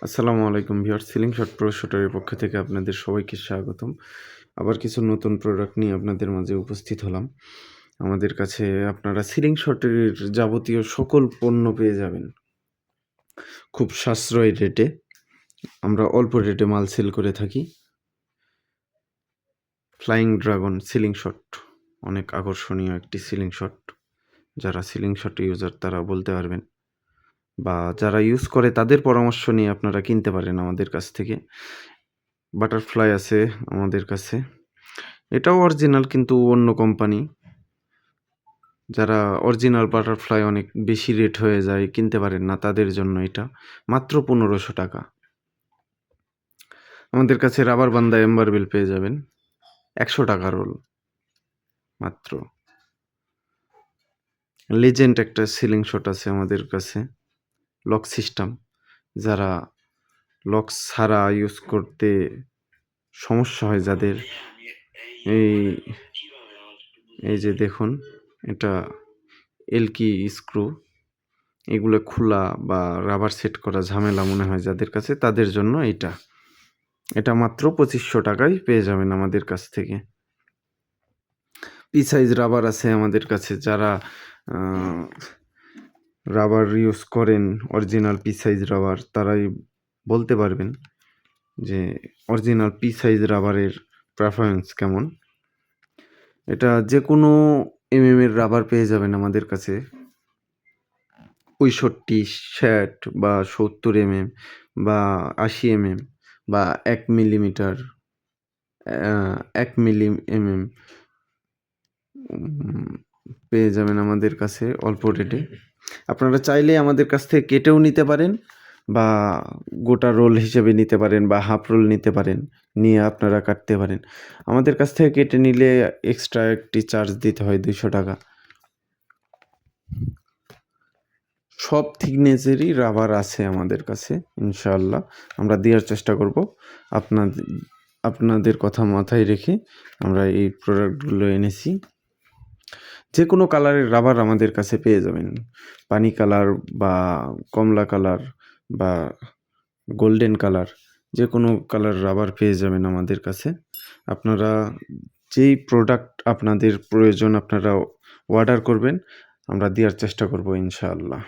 আসসালামু আলাইকুম viewers, ceiling shot pro শুটারের পক্ষ থেকে আপনাদের সবাইকে স্বাগতম। আবার কিছু নতুন প্রোডাক্ট নিয়ে আপনাদের মাঝে উপস্থিত হলাম। আমাদের কাছে আপনারা সিলিং শটের যাবতীয় সকল পণ্য পেয়ে যাবেন খুব সাশ্রয়ী রেটে। আমরা অল্প রেটে মাল সেল করে থাকি। ফ্লাইং ড্রাগন সিলিং শট অনেক আকর্ষণীয় একটি সিলিং শট। যারা সিলিং শট ইউজার তারা বলতে পারবেন, বা যারা ইউজ করে তাদের পরামর্শ নিয়ে আপনারা কিনতে পারেন আমাদের কাছ থেকে। বাটারফ্লাই আছে আমাদের কাছে, এটাও অরিজিনাল কিন্তু অন্য কোম্পানি। যারা অরিজিনাল বাটারফ্লাই অনেক বেশি রেট হয়ে যায়, কিনতে পারেন না, তাদের জন্য এটা মাত্র 1500 টাকা। আমাদের কাছে রাবার বান্দা এম্বার বেল পেয়ে যাবেন 100 টাকা রোল মাত্র। লেজেন্ড একটা সিলিং শট আছে আমাদের কাছে, লক সিস্টেম। যারা লক ছাড়া ইউজ করতে সমস্যা হয় যাদের, এই এই যে দেখুন, এটা এলকি স্ক্রু, এগুলো খোলা বা রাবার সেট করা ঝামেলা মনে হয় যাদের কাছে, তাদের জন্য এটা মাত্র 2500 টাকায় পেয়ে যাবেন আমাদের কাছ থেকে। পি সাইজ রাবার আছে আমাদের কাছে। যারা রাবার ইউজ করেন অরিজিনাল পি সাইজ রাবার, তারাই বলতে পারবেন যে অরিজিনাল পি সাইজ রাবারের পারফরমেন্স কেমন। এটা যে কোনো এর রাবার পেয়ে যাবেন আমাদের কাছে, 65, 60 বা 70 বা 80 বা 1 মিলিমিটার, 1 পেয়ে যাবেন আমাদের কাছে অল্প রেটে। আপনারা চাইলে আমাদের কাছ থেকে কেটেও নিতে পারেন, বা গোটা রোল হিসেবে নিতে পারেন, বা হাফ রোল নিতে পারেন, নিয়ে আপনারা কাটতে পারেন। আমাদের কাছ থেকে কেটে নিলে এক্সট্রা একটি চার্জ দিতে হয় 200 টাকা। সব থিকনেসেরই রাবার আছে আমাদের কাছে, ইনশাআল্লাহ আমরা দেওয়ার চেষ্টা করব। আপনাদের কথা মাথায় রেখে আমরা এই প্রোডাক্টগুলো এনেছি। যে কোনো কালারের রাবার আমাদের কাছে পেয়ে যাবেন, পানি কালার বা কমলা কালার বা গোল্ডেন কালার, যে কোনো কালার রাবার পেয়ে যাবেন আমাদের কাছে। আপনারা যেই প্রোডাক্ট আপনাদের প্রয়োজন আপনারা অর্ডার করবেন, আমরা দেওয়ার চেষ্টা করব ইনশাআল্লাহ।